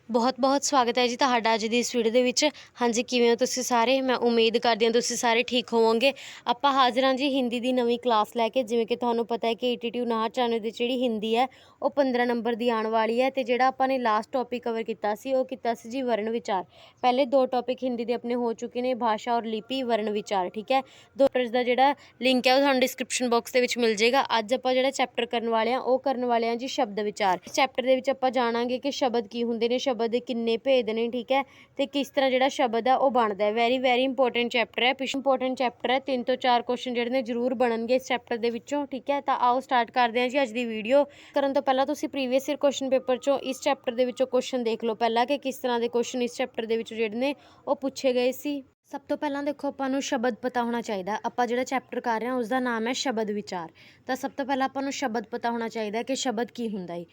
ਬਹੁਤ ਬਹੁਤ ਸਵਾਗਤ ਹੈ ਜੀ ਤੁਹਾਡਾ ਅੱਜ ਦੀ ਇਸ ਵੀਡੀਓ ਦੇ ਵਿੱਚ। ਹਾਂਜੀ, ਕਿਵੇਂ ਹੋ ਤੁਸੀਂ ਸਾਰੇ? ਮੈਂ ਉਮੀਦ ਕਰਦੀ ਹਾਂ ਤੁਸੀਂ ਸਾਰੇ ਠੀਕ ਹੋਵੋਗੇ। ਆਪਾਂ ਹਾਜ਼ਰ ਹਾਂ ਜੀ ਹਿੰਦੀ ਦੀ ਨਵੀਂ ਕਲਾਸ ਲੈ ਕੇ। ਜਿਵੇਂ ਕਿ ਤੁਹਾਨੂੰ ਪਤਾ ਹੈ ਕਿ ETT 59 ਚੈਨਲ ਦੀ ਜਿਹੜੀ ਹਿੰਦੀ ਹੈ ਉਹ 15 ਨੰਬਰ ਦੀ ਆਉਣ ਵਾਲੀ ਹੈ। ਤੇ ਜਿਹੜਾ ਆਪਾਂ ਨੇ ਲਾਸਟ ਟੌਪਿਕ ਕਵਰ ਕੀਤਾ ਸੀ ਉਹ ਕੀਤਾ ਸੀ ਜੀ ਵਰਨ ਵਿਚਾਰ। ਪਹਿਲੇ ਦੋ ਟੌਪਿਕ ਹਿੰਦੀ ਦੇ ਆਪਣੇ ਹੋ ਚੁੱਕੇ ਨੇ, ਭਾਸ਼ਾ ਔਰ ਲਿਪੀ, ਵਰਨ ਵਿਚਾਰ। ਠੀਕ ਹੈ, ਦੋ ਚੈਪਟਰਸ ਦਾ ਜਿਹੜਾ ਲਿੰਕ ਹੈ ਉਹ ਤੁਹਾਨੂੰ ਡਿਸਕ੍ਰਿਪਸ਼ਨ ਬਾਕਸ ਦੇ ਵਿੱਚ ਮਿਲ ਜਾਏਗਾ। ਅੱਜ ਆਪਾਂ ਜਿਹੜਾ ਚੈਪਟਰ ਕਰਨ ਵਾਲੇ ਹਾਂ ਉਹ ਕਰਨ ਵਾਲੇ ਹਾਂ ਜੀ ਸ਼ਬਦ ਵਿਚਾਰ। ਇਸ ਚੈਪਟਰ ਦੇ ਵਿੱਚ ਆਪਾਂ ਜਾਣਾਂਗੇ ਕਿ ਸ਼ਬਦ ਕੀ ਹੁੰਦੇ ਨੇ, ਸ਼ਬਦ ਦੇ ਕਿੰਨੇ ਭੇਦ ਨੇ, ਠੀਕ ਹੈ, ਤੇ ਕਿਸ ਤਰ੍ਹਾਂ ਜਿਹੜਾ ਸ਼ਬਦ ਆ ਉਹ ਬਣਦਾ ਹੈ। ਵੈਰੀ ਇੰਪੋਰਟੈਂਟ ਚੈਪਟਰ ਹੈ, ਇੰਪੋਰਟੈਂਟ ਚੈਪਟਰ ਹੈ। 3 ਤੋਂ 4 ਕੁਐਸਚਨ ਜਿਹੜੇ ਨੇ ਜ਼ਰੂਰ ਬਣਨਗੇ ਇਸ ਚੈਪਟਰ ਦੇ ਵਿੱਚੋਂ। ਠੀਕ ਹੈ, ਤਾਂ ਆਓ ਸਟਾਰਟ ਕਰਦੇ ਹਾਂ ਜੀ ਅੱਜ ਦੀ ਵੀਡੀਓ। ਕਰਨ ਤੋਂ ਪਹਿਲਾਂ ਤੁਸੀਂ ਪ੍ਰੀਵੀਅਸ ਈਅਰ ਕੁਐਸਚਨ ਪੇਪਰ ਚੋਂ ਇਸ ਚੈਪਟਰ ਦੇ ਵਿੱਚੋਂ ਕੁਐਸਚਨ ਦੇਖ ਲਓ ਪਹਿਲਾਂ ਕਿ ਕਿਸ ਤਰ੍ਹਾਂ ਦੇ ਕੁਐਸਚਨ ਇਸ ਚੈਪਟਰ ਦੇ ਵਿੱਚ ਜਿਹੜੇ ਨੇ ਉਹ ਪੁੱਛੇ ਗਏ ਸੀ। ਸਭ ਤੋਂ ਪਹਿਲਾਂ ਦੇਖੋ, ਆਪਾਂ ਨੂੰ ਸ਼ਬਦ ਪਤਾ ਹੋਣਾ ਚਾਹੀਦਾ। ਆਪਾਂ ਜਿਹੜਾ ਚੈਪਟਰ ਕਰ ਰਹੇ ਹਾਂ ਉਸ ਦਾ ਨਾਮ ਹੈ ਸ਼ਬਦ ਵਿਚਾਰ। ਤਾਂ ਸਭ ਤੋਂ ਪਹਿਲਾਂ ਆਪਾਂ ਨੂੰ ਸ਼ਬਦ ਪਤਾ ਹੋਣਾ ਚਾਹੀਦਾ ਕਿ ਸ਼ਬਦ ਕੀ ਹੁੰਦਾ ਹੈ।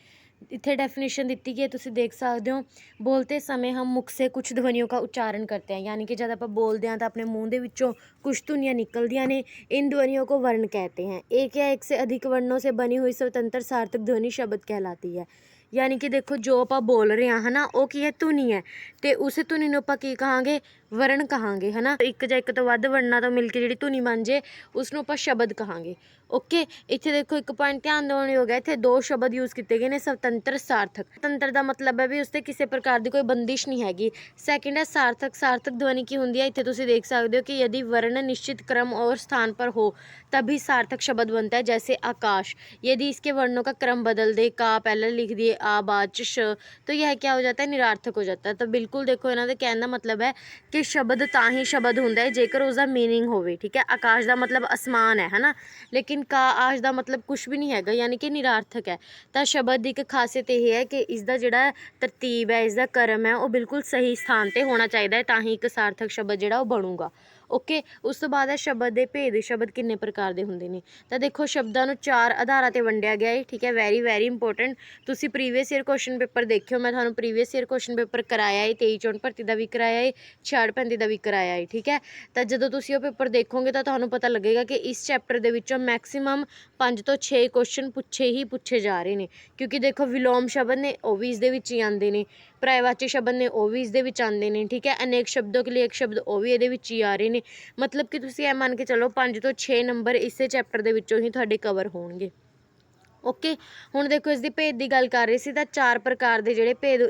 ਇੱਥੇ डेफिनेशन ਦਿੱਤੀ ਗਈ ਹੈ, ਤੁਸੀਂ ਦੇਖ ਸਕਦੇ ਹੋ। ਬੋਲते समय हम मुख से कुछ ध्वनियों का उच्चारण करते हैं, यानी कि जब ਆਪਾਂ ਬੋਲਦੇ ਹਾਂ ਤਾਂ ਆਪਣੇ ਮੂੰਹ ਦੇ ਵਿੱਚੋਂ कुछ ਧੁਨੀਆਂ ਨਿਕਲਦੀਆਂ ਨੇ। इन ध्वनियों को वर्ण कहते हैं। एक या एक से अधिक वर्णों से बनी हुई स्वतंत्र सार्थक ध्वनि शब्द कहलाती है। यानी कि देखो, जो ਆਪਾਂ ਬੋਲ ਰਹੇ ਹਾਂ ਹੈ ਨਾ, ਉਹ ਕੀ ਹੈ? ਧੁਨੀ ਹੈ। ਤੇ ਉਸ ਧੁਨੀ ਨੂੰ ਆਪਾਂ ਕੀ ਕਹਾਂਗੇ? ਵਰਣ ਕਹਾਂਗੇ, ਹੈ ਨਾ। ਇੱਕ ਜਾਂ ਇੱਕ ਤੋਂ ਵੱਧ ਵਰਣਾਂ ਤੋਂ ਮਿਲ ਕੇ ਜਿਹੜੀ ਧੁਨੀ ਬਣ ਜੇ ਉਸ ਨੂੰ ਆਪਾਂ ਸ਼ਬਦ ਕਹਾਂਗੇ। ਓਕੇ, ਇੱਥੇ ਦੇਖੋ ਇੱਕ ਪੁਆਇੰਟ ਧਿਆਨ ਦੇਣ ਯੋਗ ਹੈ। ਇੱਥੇ ਦੋ ਸ਼ਬਦ ਯੂਜ਼ ਕੀਤੇ ਗਏ ਨੇ, ਸੁਤੰਤਰ, ਸਾਰਥਕ। ਸੁਤੰਤਰ ਦਾ ਮਤਲਬ ਹੈ ਵੀ ਉਸ 'ਤੇ ਕਿਸੇ ਪ੍ਰਕਾਰ ਦੀ ਕੋਈ ਬੰਦਿਸ਼ ਨਹੀਂ ਹੈਗੀ। ਸੈਕਿੰਡ ਹੈ ਸਾਰਥਕ। ਸਾਰਥਕ ध्वनि ਕੀ ਹੁੰਦੀ है? ਇੱਥੇ ਤੁਸੀਂ देख सकते हो कि यदि वर्ण निश्चित क्रम और स्थान पर हो तभी सार्थक शब्द बनता है। जैसे आकाश, यदि इसके वर्णों का क्रम बदल दे, का पहले लिख दिए, आ बाद च श, तो यह क्या हो जाता है? निरार्थक हो जाता है। तो बिल्कुल देखो, इन्हों के कहने का मतलब है कि शब्द ਤਾਂ ਹੀ ਸ਼ਬਦ ਹੁੰਦਾ ਹੈ ਜੇਕਰ ਉਸਦਾ ਮੀਨਿੰਗ ਹੋਵੇ। ਠੀਕ ਹੈ, ਆਕਾਸ਼ ਦਾ ਮਤਲਬ ਅਸਮਾਨ ਹੈ ਨਾ, ਲੇਕਿਨ ਆਕਾਸ਼ ਦਾ ਮਤਲਬ ਕੁਛ ਵੀ ਨਹੀਂ ਹੈਗਾ, ਯਾਨੀ ਕਿ ਨਿਰਾਰਥਕ ਹੈ। ਤਾਂ ਸ਼ਬਦ ਦੀ ਇੱਕ ਖਾਸੀਅਤ ਇਹ ਹੈ ਕਿ ਇਸਦਾ ਜਿਹੜਾ ਤਰਤੀਬ ਹੈ, ਇਸਦਾ ਕਰਮ ਹੈ, ਉਹ ਬਿਲਕੁਲ ਸਹੀ ਸਥਾਨ 'ਤੇ ਹੋਣਾ ਚਾਹੀਦਾ ਹੈ, ਤਾਂ ਹੀ ਇੱਕ ਸਾਰਥਕ ਸ਼ਬਦ ਜਿਹੜਾ ਉਹ ਬਣੂਗਾ। ਓਕੇ, ਉਸ ਤੋਂ ਬਾਅਦ ਹੈ ਸ਼ਬਦ ਦੇ ਭੇਦ। ਸ਼ਬਦ ਕਿੰਨੇ ਪ੍ਰਕਾਰ ਦੇ ਹੁੰਦੇ ਨੇ? ਤਾਂ ਦੇਖੋ, ਸ਼ਬਦਾਂ ਨੂੰ 4 ਆਧਾਰਾਂ 'ਤੇ ਵੰਡਿਆ ਗਿਆ ਹੈ। ਠੀਕ ਹੈ, ਵੈਰੀ ਇੰਪੋਰਟੈਂਟ। ਤੁਸੀਂ ਪ੍ਰੀਵੀਅਸ ਈਅਰ ਕੁਐਸਚਨ ਪੇਪਰ ਦੇਖਿਓ, ਮੈਂ ਤੁਹਾਨੂੰ ਪ੍ਰੀਵੀਅਸ ਈਅਰ ਕੁਐਸਚਨ ਪੇਪਰ ਕਰਾਇਆ ਹੈ। 23 ਚੋਣ ਭਰਤੀ ਦਾ ਵੀ ਕਰਾਇਆ ਹੈ, 66 35 ਦਾ ਵੀ ਕਰਾਇਆ ਹੈ। ਠੀਕ ਹੈ, ਤਾਂ ਜਦੋਂ ਤੁਸੀਂ ਉਹ ਪੇਪਰ ਦੇਖੋਗੇ ਤਾਂ ਤੁਹਾਨੂੰ ਪਤਾ ਲੱਗੇਗਾ ਕਿ ਇਸ ਚੈਪਟਰ ਦੇ ਵਿੱਚੋਂ ਮੈਕਸੀਮਮ 5 ਤੋਂ 6 ਕੁਐਸਚਨ ਪੁੱਛੇ ਜਾ ਰਹੇ ਨੇ। ਕਿਉਂਕਿ ਦੇਖੋ, ਵਿਲੋਮ ਸ਼ਬਦ ਨੇ ਉਹ ਵੀ ਇਸ ਦੇ ਵਿੱਚ ਹੀ ਆਉਂਦੇ ਨੇ, ਪਰਿਆਵਾਚਕ ਸ਼ਬਦ ਨੇ ਉਹ ਵੀ ਇਸ ਦੇ ਵਿੱਚ ਆਉਂਦੇ ਨੇ। ਠੀਕ ਹੈ, ਅਨੇਕ ਸ਼ਬਦੋਂ ਕੇ ਲਈ ਇੱਕ ਸ਼ਬਦ ਉਹ ਵੀ ਇਹਦੇ ਵਿੱਚ ਹੀ ਆ ਰਹੇ ਨੇ। ਮਤਲਬ ਕਿ ਤੁਸੀਂ ਇਹ ਮੰਨ ਕੇ ਚਲੋ 5 ਤੋਂ 6 ਨੰਬਰ ਇਸੇ ਚੈਪਟਰ ਦੇ ਵਿੱਚੋਂ ਹੀ ਤੁਹਾਡੇ ਕਵਰ ਹੋਣਗੇ। ਓਕੇ, ਹੁਣ ਦੇਖੋ, ਇਸ ਦੀ ਭੇਦ ਦੀ ਗੱਲ ਕਰ ਰਹੇ ਸੀ ਤਾਂ 4 ਪ੍ਰਕਾਰ ਦੇ ਜਿਹੜੇ ਭੇਦ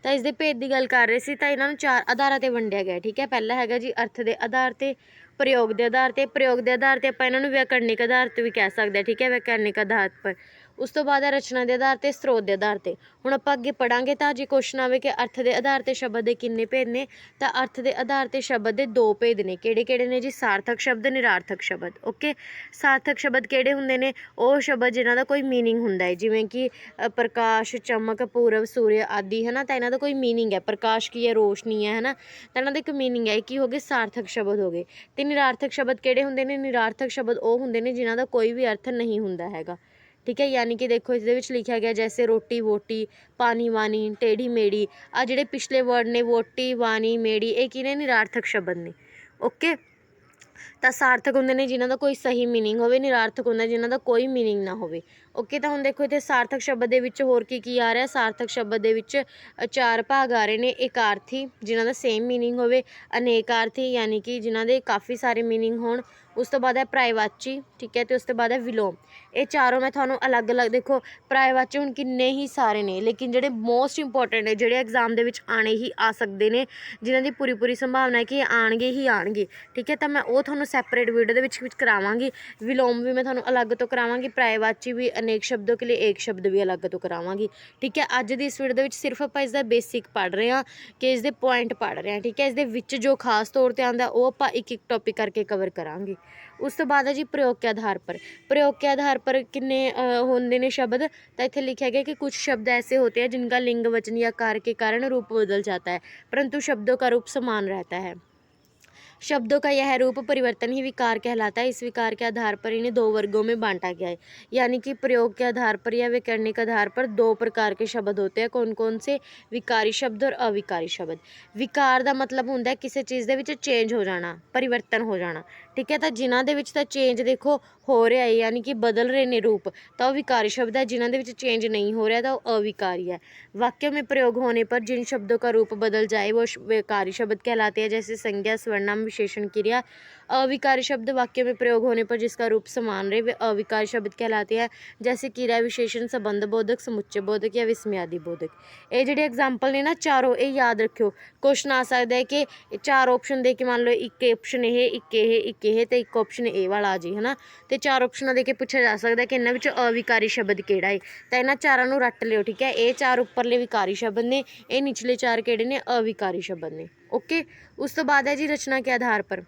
ਤਾਂ ਇਸ ਦੇ ਭੇਦ ਦੀ ਗੱਲ ਕਰ ਰਹੇ ਸੀ ਤਾਂ ਇਹਨਾਂ ਨੂੰ 4 ਆਧਾਰਾਂ 'ਤੇ ਵੰਡਿਆ ਗਿਆ। ਠੀਕ ਹੈ, ਪਹਿਲਾ ਹੈਗਾ ਜੀ ਅਰਥ ਦੇ ਆਧਾਰ 'ਤੇ, ਪ੍ਰਯੋਗ ਦੇ ਆਧਾਰ 'ਤੇ। ਪ੍ਰਯੋਗ ਦੇ ਆਧਾਰ 'ਤੇ ਆਪਾਂ ਇਹਨਾਂ ਨੂੰ ਵਿਆਕਰਨਿਕ ਆਧਾਰ 'ਤੇ ਵੀ ਕਹਿ ਸਕਦੇ ਹਾਂ। ਠੀਕ ਹੈ, ਵਿਆਕਰਨਿਕ ਆਧਾਰ ਪਰ। ਉਸ ਤੋਂ ਬਾਅਦ ਹੈ ਰਚਨਾ ਦੇ ਆਧਾਰ 'ਤੇ, ਸਰੋਤ ਦੇ ਆਧਾਰ 'ਤੇ। ਹੁਣ ਆਪਾਂ ਅੱਗੇ ਪੜ੍ਹਾਂਗੇ ਤਾਂ ਜੇ ਕੁਐਸਚਨ ਆਵੇ ਕਿ ਅਰਥ ਦੇ ਆਧਾਰ 'ਤੇ ਸ਼ਬਦ ਦੇ ਕਿੰਨੇ ਭੇਦ ਨੇ, ਤਾਂ ਅਰਥ ਦੇ ਆਧਾਰ 'ਤੇ ਸ਼ਬਦ ਦੇ 2 ਭੇਦ ਨੇ। ਕਿਹੜੇ ਨੇ ਜੀ? ਸਾਰਥਕ ਸ਼ਬਦ, ਨਿਰਾਰਥਕ ਸ਼ਬਦ। ਓਕੇ, ਸਾਰਥਕ ਸ਼ਬਦ ਕਿਹੜੇ ਹੁੰਦੇ ਨੇ? ਉਹ ਸ਼ਬਦ ਜਿਨ੍ਹਾਂ ਦਾ ਕੋਈ ਮੀਨਿੰਗ ਹੁੰਦਾ ਹੈ, ਜਿਵੇਂ ਕਿ ਪ੍ਰਕਾਸ਼, ਚਮਕ, ਪੂਰਬ, ਸੂਰਯ ਆਦਿ, ਹੈ ਨਾ। ਤਾਂ ਇਹਨਾਂ ਦਾ ਕੋਈ ਮੀਨਿੰਗ ਹੈ। ਪ੍ਰਕਾਸ਼ ਕੀ ਹੈ? ਰੋਸ਼ਨੀ ਹੈ ਨਾ। ਤਾਂ ਇਹਨਾਂ ਦਾ ਇੱਕ ਮੀਨਿੰਗ ਹੈ। ਕੀ ਹੋ ਗਏ? ਸਾਰਥਕ ਸ਼ਬਦ ਹੋ ਗਏ। ਤੇ ਨਿਰਾਰਥਕ ਸ਼ਬਦ ਕਿਹੜੇ ਹੁੰਦੇ ਨੇ? ਨਿਰਾਰਥਕ ਸ਼ਬਦ ਉਹ ਹੁੰਦੇ ਨੇ ਜਿਨ੍ਹਾਂ ਦਾ ਕੋਈ ਵੀ ਅਰਥ ਨਹੀਂ ਹੁੰਦਾ ਹੈਗਾ। ਠੀਕ ਹੈ, ਯਾਨੀ ਕਿ ਦੇਖੋ, ਇਸ ਦੇ ਵਿੱਚ ਲਿਖਿਆ ਗਿਆ ਜੈਸੇ ਰੋਟੀ, ਵੋਟੀ, ਪਾਣੀ, ਵਾਣੀ, ਟੇढ़ी ਮੇढ़ी। ਆ ਜਿਹੜੇ ਪਿਛਲੇ ਵਰਡ ਨੇ ਵੋਟੀ, ਵਾਣੀ, ਮੇੜੀ, ਇਹ ਕੀ ਨੇ? ਨਿਰਾਰਥਕ ਸ਼ਬਦ ਨੇ। ਓਕੇ, ਤਾਂ ਸਾਰਥਕ ਹੁੰਦੇ ਨੇ ਜਿਨ੍ਹਾਂ ਦਾ ਕੋਈ ਸਹੀ ਮੀਨਿੰਗ ਹੋਵੇ, ਨਿਰਾਰਥਕ ਹੁੰਦਾ ਜਿਨ੍ਹਾਂ ਦਾ ਕੋਈ ਮੀਨਿੰਗ ਨਾ ਹੋਵੇ। ਓਕੇ, ਤਾਂ ਹੁਣ ਦੇਖੋ ਇੱਥੇ ਸਾਰਥਕ ਸ਼ਬਦ ਦੇ ਵਿੱਚ ਹੋਰ ਕੀ ਆ ਰਿਹਾ? ਸਾਰਥਕ ਸ਼ਬਦ ਦੇ ਵਿੱਚ 4 ਭਾਗ ਆ ਰਹੇ ਨੇ। ਏਕਾਰਥੀ, ਜਿਨ੍ਹਾਂ ਦਾ ਸੇਮ ਮੀਨਿੰਗ ਹੋਵੇ। ਅਨੇਕਾਰਥੀ, ਯਾਨੀ ਕਿ ਜਿਨ੍ਹਾਂ ਦੇ ਕਾਫੀ ਸਾਰੇ ਮੀਨਿੰਗ ਹੋਣ। ਉਸ ਤੋਂ ਬਾਅਦ ਹੈ ਪਰਿਆਵਾਚੀ। ਠੀਕ ਹੈ, ਤੇ ਉਸ ਤੋਂ ਬਾਅਦ ਹੈ ਵਿਲੋਮ। ਇਹ ਚਾਰੋਂ ਮੈਂ ਤੁਹਾਨੂੰ ਅਲੱਗ-ਅਲੱਗ ਦੇਖੋ, ਪਰਿਆਵਾਚੀ ਹੁਣ ਕਿੰਨੇ ਹੀ ਸਾਰੇ ਨੇ, ਲੇਕਿਨ ਜਿਹੜੇ ਮੋਸਟ ਇੰਪੋਰਟੈਂਟ ਨੇ, ਜਿਹੜੇ ਐਗਜ਼ਾਮ ਦੇ ਵਿੱਚ ਆਣੇ ਹੀ ਆ ਸਕਦੇ ਨੇ, ਜਿਨ੍ਹਾਂ ਦੀ ਪੂਰੀ ਸੰਭਾਵਨਾ ਹੈ ਕਿ ਆਉਣਗੇ ਹੀ ਆਉਣਗੇ। ਠੀਕ ਹੈ, ਤਾਂ ਮੈਂ ਉਹ ਤੁਹਾਨੂੰ ਸੈਪਰੇਟ ਵੀਡੀਓ ਦੇ ਵਿੱਚ ਕਰਾਵਾਂਗੀ। ਵਿਲੋਮ ਵੀ ਮੈਂ ਤੁਹਾਨੂੰ ਅਲੱਗ ਤੋਂ ਕਰਾਵਾਂਗੀ, ਪਰਿਆਵਾਚੀ ਵੀ, ਅਨੇਕ ਸ਼ਬਦੋਂ ਕੇ ਲਈ ਏਕ ਸ਼ਬਦ ਵੀ ਅਲੱਗ ਤੋਂ ਕਰਾਵਾਂਗੀ। ਠੀਕ ਹੈ, ਅੱਜ ਦੀ ਇਸ ਵੀਡੀਓ ਦੇ ਵਿੱਚ ਸਿਰਫ ਆਪਾਂ ਇਸਦਾ ਬੇਸਿਕ ਪੜ੍ਹ ਰਹੇ ਹਾਂ ਕਿ ਇਸਦੇ ਪੁਆਇੰਟ ਪੜ੍ਹ ਰਹੇ ਹਾਂ। ਠੀਕ ਹੈ, ਇਸਦੇ ਵਿੱਚ ਜੋ ਖਾਸ ਤੌਰ 'ਤੇ ਆਉਂਦਾ ਉਹ ਆਪਾਂ ਇੱਕ ਟੌਪਿਕ ਕਰਕੇ ਕਵਰ ਕਰਾਂਗੇ। ਉਸ ਤੋਂ ਬਾਅਦ ਹੈ ਜੀ ਪ੍ਰਯੋਗ ਕੇ ਆਧਾਰ ਪਰ। प्रयोग के आधार पर कितने होंगे ने शब्द? तो इत्थे लिखा गया कि कुछ शब्द ऐसे होते हैं जिनका लिंग, वचन या कार के कारण रूप बदल जाता है, परंतु शब्दों का रूप समान रहता है। शब्दों का यह रूप परिवर्तन ही विकार कहलाता है। इस विकार के आधार पर इन्हें 2 वर्गों में बांटा गया है। यानी कि प्रयोग के आधार पर या व्याकरणिक आधार पर 2 प्रकार के शब्द होते हैं। कौन कौन से? विकारी शब्द और अविकारी शब्द। विकार का मतलब होंदा है किसी चीज़ दे विच चेंज हो जाना, परिवर्तन हो जाना। ਠੀਕ ਹੈ। ਤਾਂ ਜਿਨ੍ਹਾਂ ਦੇ ਵਿੱਚ ਤਾਂ ਚੇਂਜ ਦੇਖੋ ਹੋ ਰਿਹਾ ਹੈ, ਯਾਨੀ ਕਿ ਬਦਲ ਰਹੇ ਨੇ रूप, ਤਾਂ ਉਹ विकारी शब्द है। जिन्हों ਦੇ ਵਿੱਚ चेंज नहीं हो रहा था वो अविकारी है। वाक्य में प्रयोग होने पर जिन शब्दों का रूप बदल जाए वो विकारी शब्द कहलाते हैं, जैसे संज्ञा, सर्वनाम, विशेषण, क्रिया। अविकारी शब्द वाक्य में प्रयोग होने पर जिसका रूप समान रहे वे अविकारी शब्द कहलाते हैं, जैसे क्रिया, विशेषण, संबंध बोधक, समुच्चय बोधक या विस्मयादि बोधक। ये ਜਿਹੜੇ एग्जाम्पल ने ना चारों, ये याद रखियो। क्वेश्चन आ सकता है कि चार ऑप्शन दे के मान लो एक ऑप्शन ਇਹ ਤੇ ਇੱਕ ऑप्शन ए वाला आ जाए है ना, ਤੇ ਚਾਰ ਆਪਸ਼ਨਾਂ ਦੇ ਕੇ ਪੁੱਛਿਆ ਜਾ ਸਕਦਾ ਕਿ ਇਹਨਾਂ ਵਿੱਚ ਅਵਿਕਾਰੀ ਸ਼ਬਦ ਕਿਹੜਾ ਹੈ। ਤਾਂ ਇਹਨਾਂ ਚਾਰਾਂ ਨੂੰ ਰੱਟ ਲਿਓ, ਠੀਕ ਹੈ। ਇਹ ਚਾਰ ਉੱਪਰਲੇ ਵਿਕਾਰੀ ਸ਼ਬਦ ਨੇ, ਇਹ ਨਿਚਲੇ ਚਾਰ ਕਿਹੜੇ ਨੇ, ਅਵਿਕਾਰੀ ਸ਼ਬਦ ਨੇ। ओके, उस तो बाद है जी रचना के आधार पर।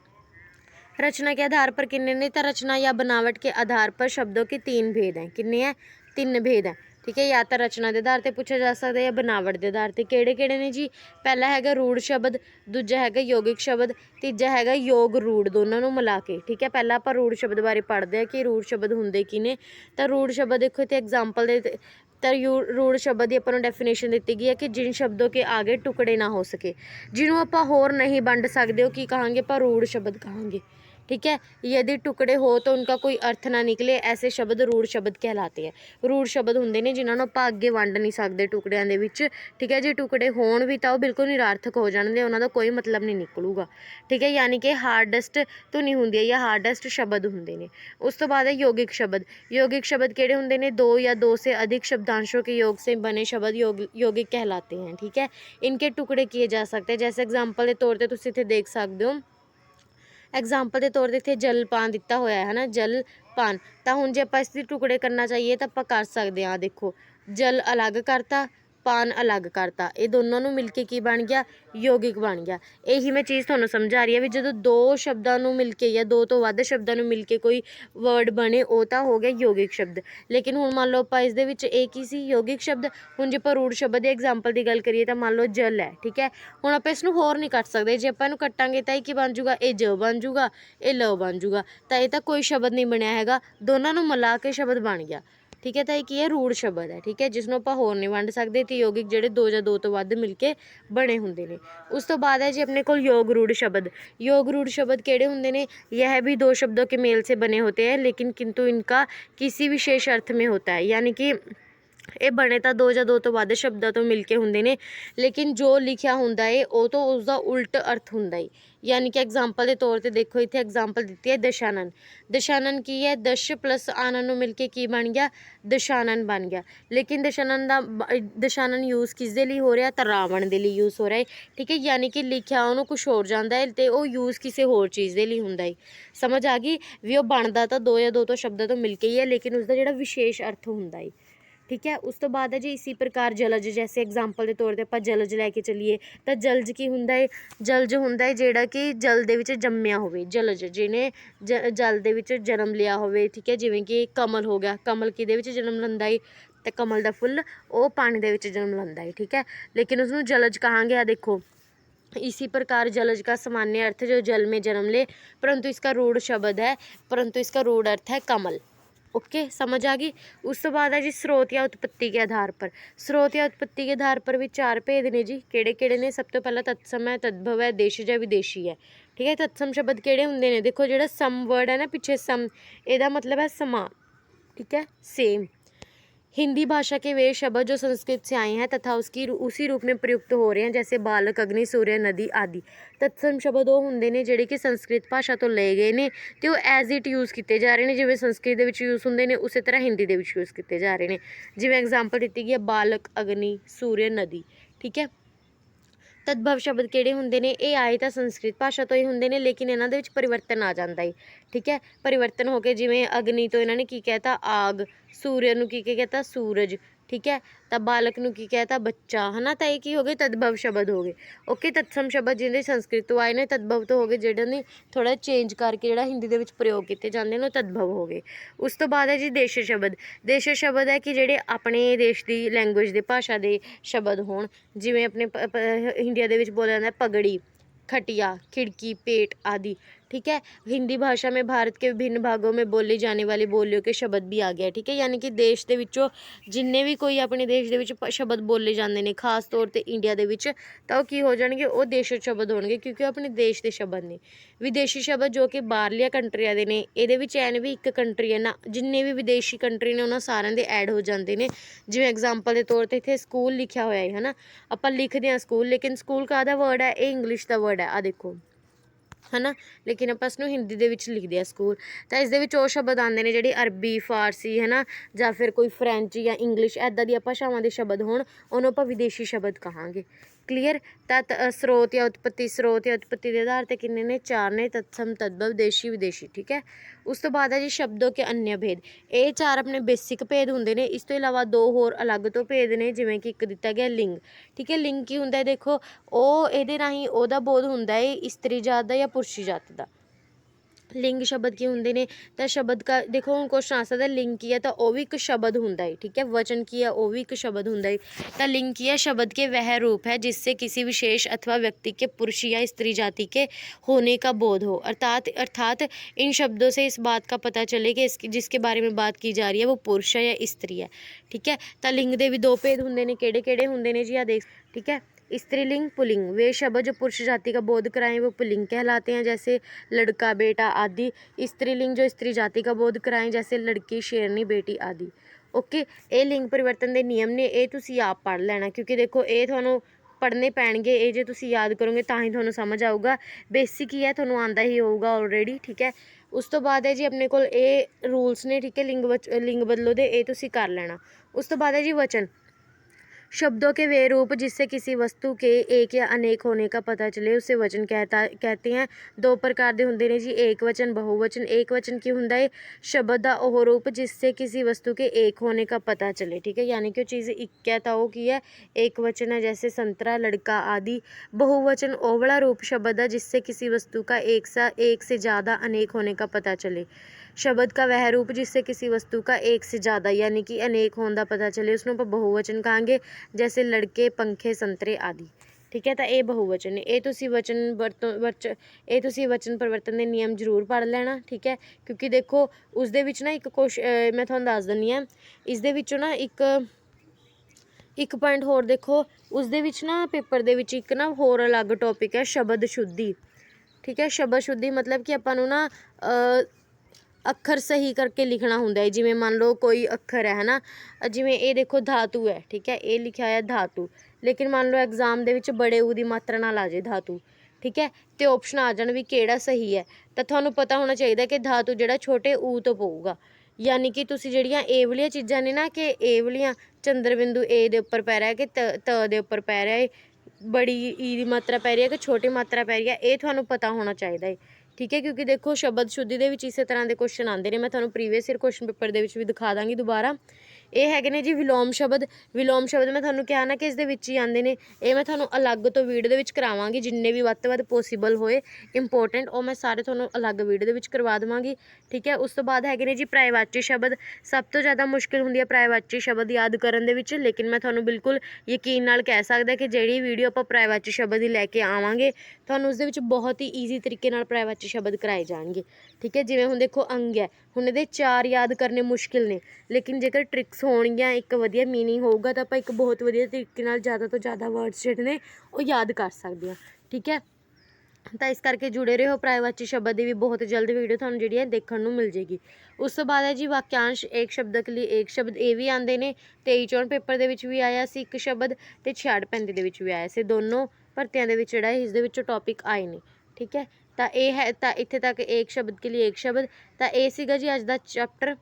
रचना के आधार पर किन्ने ने, तो रचना या बनावट के आधार पर शब्दों के तीन भेद हैं। किन्ने हैं, तीन भेद हैं, ठीक है। या तो रचना के आधार पर पूछा जा सकता है या बनावट के आधार पर। किहड़े किहड़े ने जी, पहला हैगा रूढ़ शब्द, दूजा हैगा यौगिक शब्द, तीजा हैगा योग रूढ़, दोनों नूं मिला के, ठीक है। पहला आपां रूढ़ शब्द बारे पढ़ते हैं कि रूढ़ शब्द हुंदे की ने। तो रूढ़ शब्द देखो इत्थे एग्जाम्पल दे, तो रूढ़ शब्द की अपन डेफिनेशन दी गई है कि जिन शब्दों के आगे टुकड़े ना हो सके, जिन्हों आप होर नहीं वंड सकते हो, की कहांगे, पर रूढ़ शब्द कहांगे, ठीक है। यदि टुकड़े हो तो उनका कोई अर्थ ना निकले, ऐसे शब्द रूढ़ शब्द कहलाते हैं। रूढ़ शब्द होंगे ने जिन्होंने आप अगे वंड नहीं सकते टुकड़ियां दे विच, ठीक है। जे टुकड़े होण भी तो बिल्कुल निरार्थक हो जाणगे, उन्हों का कोई मतलब नहीं निकलूगा, ठीक है। यानी कि हार्डस्ट धुनी होंदी है या हार्डस्ट शब्द होंगे ने। उस तो बाद है यौगिक शब्द। यौगिक शब्द किहड़े होंगे ने, दो या दो से अधिक शब्दांशों के योग से बने शब्द यौगिक कहलाते हैं, ठीक है। इनके टुकड़े किए जा सकते हैं, जैसे एग्जाम्पल के तौर पर तुसीं इत्थे देख सकते हो। एग्जाम्पल के तौर पर इत्थे जलपान दिता होया है ना, जलपान। तो हुण जे आपां इसदे टुकड़े करना चाहिए तो आपां कर सकते हैं। देखो, जल अलग करता, पान अलग करता, ये दोनों नूं मिल के की बन गया, यौगिक बन गया। यही मैं चीज़ तुहानूं समझा रही है भी जो दो शब्दों नूं मिल के या दो तो वध शब्दों नूं मिल के कोई वर्ड बने, वो तो हो गया यौगिक शब्द। लेकिन हुण मान लो आपां इसदे विच एक ही सी यौगिक शब्द। हुण जे आपां रूढ़ शब्द की एग्जाम्पल की गल करिए तो मान लो जल है, ठीक है। हुण आपां इसनूं होर नहीं कट सकते, जे आपां इहनूं कट्टांगे तो की बन जूगा, ये ज बन जूगा, ये ल बन जूगा। तो ये तो कोई शब्द नहीं बनया हैगा, दोनों नूं मिला के शब्द बन गया, ठीक है। तो ये की है, रूढ़ शब्द है, ठीक है, जिसनों आपां होर नहीं वंड सकते। तो यौगिक जिहड़े दो या दो तो वध मिल के बने हुंदे ने। उस तो बाद है जी अपने कोल योग रूढ़ शब्द। योग रूढ़ शब्द किहड़े हुंदे ने, यह भी दो शब्दों के मेल से बने होते हैं, लेकिन किंतु इनका किसी विशेष अर्थ में होता है। यानी कि ये बने तो दो या दो तो वध शब्दों तो मिल के होंगे ने, लेकिन जो लिखिया हुंदा है वो तो उसका उल्ट अर्थ हुंदा है। यानी कि एग्जाम्पल के तौर पर देखो, इतने एग्जाम्पल दी है दशानन। दशानन की है, दश प्लस आनन मिल के की बन गया, दशानन बन गया। लेकिन दशानन का दशानन यूज़ किस दे लिए हो रहा, तो रावण के लिए यूज़ हो रहा है, ठीक है। यानी कि लिखिया उन्होंने कुछ होर जाता है तो वो यूज़ किसी होर चीज़ के लिए होंदा है। समझ आ गई भी वो बनता तो दो या दो तो शब्दों तो मिल के ही है, लेकिन उसका जो विशेष अर्थ होंदा है, ठीक है। उस तो बाद है जी इसी प्रकार जलज, जैसे एग्जाम्पल के तौर पर आप जलज लैके चलीए तो जलज की हुंदा है, जलज हुंदा है जिहड़ा कि जल दे विच जम्मिया होवे, जलज जिन्हें जल दे विच जन्म लिया होवे, ठीक है। जिवें कि कमल हो गया, कमल किहदे विच जन्म लैंदा है, तो कमल दा फुੱਲ वो पानी दे विच जन्म लैंदा है, ठीक है। लेकिन उसनूं जलज कहांगे, आ देखो इसी प्रकार जलज का सामान्य अर्थ जो जल में जन्म ले, परंतु इसका रूढ़ शब्द है, परंतु इसका रूढ़ अर्थ है कमल। ओके, समझ आ गई। उस तो बाद है जी स्रोत या उत्पत्ति के आधार पर। स्रोत या उत्पत्ति के आधार पर भी चार भेद ने जी, केड़े केड़े ने। सब तो पहला तत्सम है, तद्भव है, देशज है, विदेशी है, ठीक है। तत्सम शब्द केड़े होंगे ने, देखो जो सम वर्ड है ना पिछे सम, ਇਹਦਾ मतलब है समा, ठीक है, सेम। हिंदी भाषा के वे शब्द जो संस्कृत से आए हैं तथा उसकी उसी रूप में प्रयुक्त हो रहे हैं, जैसे बालक, अग्नि, सूर्य, नदी आदि। तत्सम शब्द वो होंगे ने जिहड़े कि संस्कृत भाषा तो लए गए ने ते वो एज इट यूज़ किए जा रहे हैं, जिवें संस्कृत दे विच यूज़ होंगे ने उस तरह हिंदी दे विच यूज़ किए जा रहे हैं। जिवें एग्जाम्पल दी गई है बालक, अग्नि, सूर्य, नदी, ठीक है। तद्भव शब्द किहड़े हुंदे ने, ये आए तो संस्कृत भाषा तो ही हुंदे ने, लेकिन इन्हां दे विच परिवर्तन आ जाता है, ठीक है। परिवर्तन होकर जिवें अग्नि तो इन्होंने की कहता आग, सूर्य नूं की कहता सूरज, ठीक है। तो बालक नूं की कहता बच्चा, है ना। तो ये की हो गए तद्भव शब्द हो गए। ओके, तत्सम शब्द जिन्हें संस्कृत तो आए ने, तद्भव तो हो गए जिहड़े ने थोड़ा चेंज करके जिहड़ा हिंदी दे विच प्रयोग किए जाते हैं, तद्भव हो गए। उस तो बाद है जी देश शब्द। देश शब्द है कि जिहड़े अपने देश की लैंगुएज के भाषा के शब्द होण, जिवें अपने इंडिया दे विच बोलिया जांदा पगड़ी, खटिया, खिड़की, पेट आदि, ठीक है। हिंदी भाषा में भारत के विभिन्न भागों में बोली जाने वाली बोलियों के शब्द भी आ गया, ठीक है। यानी कि देश ਦੇ ਵਿੱਚੋਂ ਜਿੰਨੇ ਵੀ ਕੋਈ ਆਪਣੇ ਦੇਸ਼ ਦੇ ਵਿੱਚ ਸ਼ਬਦ ਬੋਲੇ ਜਾਂਦੇ ਨੇ, ਖਾਸ ਤੌਰ 'ਤੇ ਇੰਡੀਆ ਦੇ ਵਿੱਚ, ਤਾਂ ਉਹ ਕੀ ਹੋ ਜਾਣਗੇ, ਉਹ ਦੇਸ਼ੀ ਸ਼ਬਦ ਹੋਣਗੇ, ਕਿਉਂਕਿ ਉਹ ਆਪਣੇ ਦੇਸ਼ ਦੇ ਸ਼ਬਦ ਨੇ। ਵਿਦੇਸ਼ੀ ਸ਼ਬਦ ਜੋ ਕਿ ਬਾਹਰਲੀਆਂ ਕੰਟਰੀਆਂ ਦੇ ਨੇ, ਇਹਦੇ ਵਿੱਚ ਐਨ ਵੀ ਇੱਕ ਕੰਟਰੀ ਹੈ ਨਾ, ਜਿੰਨੇ ਵੀ ਵਿਦੇਸ਼ੀ ਕੰਟਰੀ ਨੇ ਉਹਨਾਂ ਸਾਰਿਆਂ ਦੇ ਐਡ ਹੋ ਜਾਂਦੇ ਨੇ। ਜਿਵੇਂ ਐਗਜ਼ਾਮਪਲ ਦੇ ਤੌਰ 'ਤੇ ਇੱਥੇ ਸਕੂਲ ਲਿਖਿਆ ਹੋਇਆ ਹੈ ਨਾ, ਆਪਾਂ ਲਿਖਦੇ ਹਾਂ ਸਕੂਲ, ਲੇਕਿਨ ਸਕੂਲ ਕਾਹਦਾ ਵਰਡ ਹੈ, ਇਹ ਇੰਗਲਿਸ਼ ਦਾ ਵਰਡ ਹੈ, ਆ ਦੇਖੋ, ਹੈ ਨਾ। ਲੇਕਿਨ ਆਪਾਂ ਇਸਨੂੰ ਹਿੰਦੀ ਦੇ ਵਿੱਚ ਲਿਖਦੇ ਆ ਸਕੂਲ। ਤਾਂ ਇਸ ਦੇ ਵਿੱਚ ਉਹ ਸ਼ਬਦ ਆਉਂਦੇ ਨੇ ਜਿਹੜੇ ਅਰਬੀ, ਫਾਰਸੀ, ਹੈ ਨਾ, ਜਾਂ ਫਿਰ ਕੋਈ ਫਰੈਂਚ ਜਾਂ ਇੰਗਲਿਸ਼ ਇੱਦਾਂ ਦੀਆਂ ਭਾਸ਼ਾਵਾਂ ਦੇ ਸ਼ਬਦ ਹੋਣ, ਉਹਨੂੰ ਆਪਾਂ ਵਿਦੇਸ਼ੀ ਸ਼ਬਦ ਕਹਾਂਗੇ। ਕਲੀਅਰ। ਤਾਂ ਸਰੋਤ ਜਾਂ ਉਤਪੱਤੀ ਦੇ ਆਧਾਰ 'ਤੇ ਕਿੰਨੇ ਨੇ, 4 ਨੇ, ਤਤਸਮ, ਤਦਭਵ, ਦੇਸ਼ੀ, ਵਿਦੇਸ਼ੀ, ਠੀਕ ਹੈ। ਉਸ ਤੋਂ ਬਾਅਦ ਹੈ ਜੀ ਸ਼ਬਦੋਂ ਕੇ ਅਨਿਯ ਭੇਦ। ਇਹ 4 ਆਪਣੇ ਬੇਸਿਕ ਭੇਦ ਹੁੰਦੇ ਨੇ। ਇਸ ਤੋਂ ਇਲਾਵਾ 2 ਹੋਰ ਅਲੱਗ ਤੋਂ ਭੇਦ ਨੇ, ਜਿਵੇਂ ਕਿ ਇੱਕ ਦਿੱਤਾ ਗਿਆ ਲਿੰਗ, ਠੀਕ ਹੈ। ਲਿੰਗ ਕੀ ਹੁੰਦਾ ਹੈ, ਦੇਖੋ, ਉਹ ਇਹਦੇ ਰਾਹੀਂ ਉਹਦਾ ਬੋਧ ਹੁੰਦਾ ਹੈ ਇਸਤਰੀ ਜਾਤ ਦਾ ਜਾਂ ਪੁਰਸ਼ੀ ਜਾਤ ਦਾ। ਲਿੰਗ ਸ਼ਬਦ ਕੀ ਹੁੰਦੇ ਨੇ, ਤਾਂ ਸ਼ਬਦ ਕਾ ਦੇਖੋ, ਹੁਣ ਕੁਐਸਚਨ ਆ ਸਕਦਾ ਲਿੰਗ ਕੀ ਹੈ, ਤਾਂ ਉਹ ਵੀ ਇੱਕ ਸ਼ਬਦ ਹੁੰਦਾ ਹੈ, ਠੀਕ ਹੈ। वचन की है, वो भी एक शब्द होता है। तो लिंग की है शब्द के वह रूप है जिससे किसी विशेष अथवा व्यक्ति के पुरुष या स्त्री जाति के होने का बोध हो, अर्थात इन शब्दों से इस बात का पता चले कि इसकी जिसके बारे में बात की जा रही है वो पुरुष है या स्त्री है, ठीक है। तो लिंग के भी 2 भेद होंगे ने, किहड़े होंगे ने जी, आ देख, ठीक है। स्त्रीलिंग, पुल्लिंग, वे शब्द जो पुरुष जाति का बोध कराएं वो पुल्लिंग कहलाते हैं, जैसे लड़का, बेटा आदि। स्त्रीलिंग जो स्त्री जाति का बोध कराएं, जैसे लड़की, शेरनी, बेटी आदि। ओके, ये लिंग परिवर्तन के नियम ने, ये तुसी आप पढ़ लेना, क्योंकि देखो ये थानू पढ़ने पैणगे, ये जे तुसी याद करोगे तां ही थानू समझ आऊगा। बेसिक ही है, थानू आंदा ही होऊगा ऑलरेडी, ठीक है। उस तो बाद है जी अपने कोल ये रूल्स ने, ठीक है, लिंग बदलो दे, ये तुसी कर लेना। उस तो बाद है जी वचन। शब्दों के वे रूप जिससे किसी वस्तु के एक या अनेक होने का पता चले उसे वचन कहते हैं। 2 प्रकार के होंगे ने जी, एक वचन, बहुवचन। एक वचन की होंगे है शब्द का वह रूप जिससे किसी वस्तु के एक होने का पता चले, ठीक है। यानी कि चीज़ एक है तो वो की है, एक वचन है, जैसे संतरा, लड़का आदि। बहुवचन वो वाला रूप शब्द है जिससे किसी वस्तु का एक से ज़्यादा अनेक होने का पता चले। शब्द का वह रूप जिससे किसी वस्तु का एक से ज़्यादा यानी कि अनेक होने का पता चले, उसनों ਆਪਾਂ बहुवचन कहांगे, जैसे लड़के, पंखे, संतरे आदि, ठीक है। तो ये बहुवचन है। ये तुसी वचन परिवर्तन के नियम जरूर पढ़ लेना, ठीक है, क्योंकि देखो उस दे विच ना एक मैं तुहानू दस दिंदी हाँ, इस दे विचों ना एक पॉइंट होर देखो, उस दे विच ना पेपर दे विच एक ना होर अलग टॉपिक है शब्द शुद्धि, ठीक है। शब्द शुद्धि मतलब कि आपां नू ना अखर सही करके लिखना होंदा है। जिवें मान लो कोई अखर है ना, जिवें ये देखो धातु है, ठीक है, ये लिखा है धातु, लेकिन मान लो एग्जाम दे विच बड़े ऊ दी मात्रा नाल आ जाए धातु, ठीक है, तो ऑप्शन आ जाण भी किहड़ा सही है। तो तुहानू पता होना चाहिए कि धातु जिहड़ा छोटे ऊ तो पऊगा, यानी कि तुसीं जिहड़ियां ए वालियां चीज़ां ने ना, कि ए वालियां चंद्र बिंदु ए दे उपर पै रहा है कि त दे उपर पै रहा है, बड़ी ई दी मात्रा पै रही है कि छोटी मात्रा पै रही है, ये तुहानू पता होना चाहिए है, ठीक है। क्योंकि देखो शब्द शुद्धि दे विच इसे तरह के क्वेश्चन आते हैं, मैं तुहानू प्रीवियस ईयर क्वेश्चन पेपर दे विच भी दिखा दांगी दोबारा। ये है ने जी विलोम शब्द मैं तुहानू कहा ना कि इस दे विच ही आते हैं, ये मैं तुहानू अलग तो वीडियो दे विच करावांगी, जिन्ने भी वध तो वध पॉसीबल होए इंपोर्टेंट वो मैं सारे तुहानू अलग वीडियो दे विच करवा देवांगी, ठीक है। उस तो बाद है ने जी प्रायवाची शब्द। सब तो ज़्यादा मुश्किल होंदी है प्रायवाची शब्द याद करन दे विच, लेकिन मैं तुहानू बिल्कुल यकीन नाल कह सकदा कि जिहड़ी वीडियो आपां प्रायवाची शब्द ही लैके आवांगे तुहानू उस दे विच बहुत ही ईजी तरीके नाल प्रायवाची शब्द कराए जाएंगे, ठीक है। जिवें हुण देखो अंग है, हुण इहदे 4 याद करने मुश्किल ने, लेकिन जेकर ट्रिक्स होणगियां, एक वधिया मीनिंग होऊगा तो आपां एक बहुत वधिया तरीके नाल ज़्यादा तो ज़्यादा वर्ड्स जिहड़े ने वो याद कर सकदे हां, ठीक है। तो इस करके जुड़े रहो, प्रायवाची शब्द की भी बहुत जल्द वीडियो तुहानू जिहड़ी है देखने को मिल जाएगी। उस तो बाद है जी वाक्यांश। एक शब्द के लिए एक शब्द, ये भी आते हैं 23-24 पेपर के भी आया सी एक शब्द, तो 66-35 के भी आया से, दोनों भर्तियों के जिहड़ा है इस टॉपिक आए ने, ठीक है। तो ये है, तो इत्थे तक एक शब्द के लिए एक शब्द। तो ये सीगा जी अज दा चैप्टर,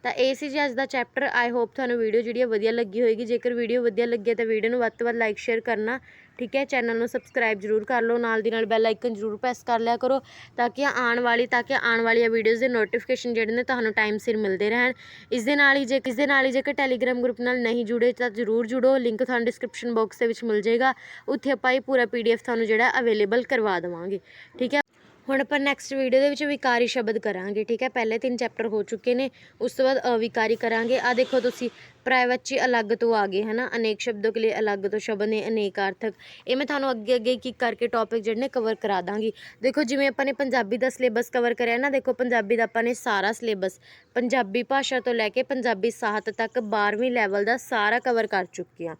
तो ये सी जी अज दा चैप्टर। आई होप तुहानू वीडियो जी वधिया लगी होएगी। जेकर वीडियो वधिया लगे तो वीडियो नू वध तो वध लाइक शेयर करना, ठीक है। चैनल नू सबसक्राइब जरूर कर लो, नाल दी नाल बैल आइकन जरूर प्रेस कर लिया करो, ताकि आने वाली वीडियोज़ के नोटिफिकेशन जिहड़े ने तुहानू टाइम सिर मिलते रहन। इस दे नाल ही जेकर टैलीग्राम ग्रुप नाल नहीं जुड़े तो जरूर जुड़ो, लिंक तुहानू डिस्क्रिप्शन बॉक्स दे विच मिल जाएगा। उत्थे आपां पूरा PDF तुहानू जिहड़ा अवेलेबल करवा देवांगे, ठीक है। ਹੁਣ ਆਪਾਂ ਨੈਕਸਟ ਵੀਡੀਓ ਦੇ ਵਿੱਚ ਵਿਕਾਰੀ ਸ਼ਬਦ ਕਰਾਂਗੇ, ਠੀਕ ਹੈ। ਪਹਿਲੇ 3 ਚੈਪਟਰ ਹੋ ਚੁੱਕੇ ਨੇ, ਉਸ ਤੋਂ ਬਾਅਦ ਅਵਿਕਾਰੀ ਕਰਾਂਗੇ। ਆ ਦੇਖੋ ਤੁਸੀਂ ਪ੍ਰਾਈਵੇਟ ਅਲੱਗ ਤੋਂ ਆ ਗਏ ਹੈ ਨਾ, ਅਨੇਕ ਸ਼ਬदों के लिए अलग ਤੋਂ ਸ਼ਬਦ ਨੇ, ਅਨੇਕਾਰਥਕ। ਇਹ ਮੈਂ ਤੁਹਾਨੂੰ ਅੱਗੇ ਅੱਗੇ ਇੱਕ ਇੱਕ ਕਰਕੇ ਟੌਪਿਕ ਜਿਹੜੇ ਨੇ ਕਵਰ ਕਰਾ ਦਾਂਗੀ। ਦੇਖੋ ਜਿਵੇਂ ਆਪਾਂ ਨੇ ਪੰਜਾਬੀ ਦਾ ਸਿਲੇਬਸ ਕਵਰ ਕਰਿਆ ਨਾ, ਦੇਖੋ ਪੰਜਾਬੀ ਦਾ ਆਪਾਂ ਨੇ ਸਾਰਾ ਸਿਲੇਬਸ ਪੰਜਾਬੀ ਭਾਸ਼ਾ ਤੋਂ ਲੈ ਕੇ ਪੰਜਾਬੀ ਸਾਹਿਤ ਤੱਕ 12ਵੀਂ ਲੈਵਲ ਦਾ ਸਾਰਾ ਕਵਰ ਕਰ ਚੁੱਕੇ ਹਾਂ,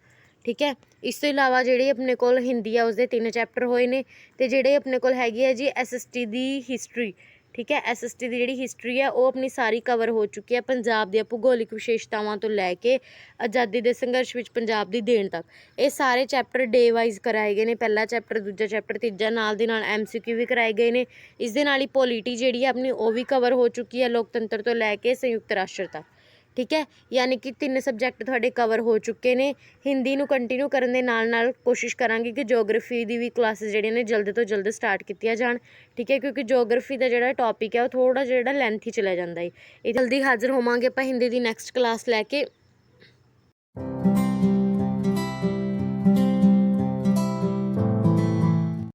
ਠੀਕ ਹੈ। ਇਸ ਤੋਂ ਇਲਾਵਾ ਜਿਹੜੀ ਆਪਣੇ ਕੋਲ ਹਿੰਦੀ ਆ ਉਸਦੇ 3 ਚੈਪਟਰ ਹੋਏ ਨੇ, ਅਤੇ ਜਿਹੜੇ ਆਪਣੇ ਕੋਲ ਹੈਗੀ ਹੈ ਜੀ SST ਦੀ ਹਿਸਟਰੀ, ਠੀਕ ਹੈ। SST ਦੀ ਜਿਹੜੀ ਹਿਸਟਰੀ ਹੈ ਉਹ ਆਪਣੀ ਸਾਰੀ ਕਵਰ ਹੋ ਚੁੱਕੀ ਹੈ, ਪੰਜਾਬ ਦੀਆਂ ਭੂਗੋਲਿਕ ਵਿਸ਼ੇਸ਼ਤਾਵਾਂ ਤੋਂ ਲੈ ਕੇ ਆਜ਼ਾਦੀ ਦੇ ਸੰਘਰਸ਼ ਵਿੱਚ ਪੰਜਾਬ ਦੀ ਦੇਣ ਤੱਕ। ਇਹ ਸਾਰੇ ਚੈਪਟਰ ਡੇ ਵਾਈਜ਼ ਕਰਾਏ ਗਏ ਨੇ, ਪਹਿਲਾ ਚੈਪਟਰ, ਦੂਜਾ ਚੈਪਟਰ, ਤੀਜਾ, ਨਾਲ ਦੀ ਨਾਲ MCQ ਵੀ ਕਰਾਏ ਗਏ ਨੇ। ਇਸ ਦੇ ਨਾਲ ਹੀ ਪੋਲੀਟੀ ਜਿਹੜੀ ਹੈ ਆਪਣੀ ਉਹ ਵੀ ਕਵਰ ਹੋ ਚੁੱਕੀ ਹੈ, ਲੋਕਤੰਤਰ ਤੋਂ ਲੈ ਕੇ ਸੰਯੁਕਤ ਰਾਸ਼ਟਰ ਤੱਕ, ਠੀਕ ਹੈ। ਯਾਨੀ ਕਿ 3 ਸਬਜੈਕਟ ਤੁਹਾਡੇ ਕਵਰ ਹੋ ਚੁੱਕੇ ਨੇ। ਹਿੰਦੀ ਨੂੰ ਕੰਟੀਨਿਊ ਕਰਨ ਦੇ ਨਾਲ ਨਾਲ ਕੋਸ਼ਿਸ਼ ਕਰਾਂਗੇ ਕਿ ਜੋਗ੍ਰਾਫੀ ਦੀ ਵੀ ਕਲਾਸਿਸ ਜਿਹੜੀਆਂ ਨੇ ਜਲਦ ਤੋਂ ਜਲਦ ਸਟਾਰਟ ਕੀਤੀਆਂ ਜਾਣ, ਠੀਕ ਹੈ। ਕਿਉਂਕਿ ਜੋਗ੍ਰਾਫੀ ਦਾ ਜਿਹੜਾ ਟੌਪਿਕ ਹੈ ਉਹ ਥੋੜ੍ਹਾ ਜਿਹੜਾ ਲੈਂਥੀ ਚਲਾ ਜਾਂਦਾ ਹੈ। ਇਹ ਜਲਦੀ ਹਾਜ਼ਰ ਹੋਵਾਂਗੇ ਆਪਾਂ ਹਿੰਦੀ ਦੀ ਨੈਕਸਟ ਕਲਾਸ ਲੈ ਕੇ।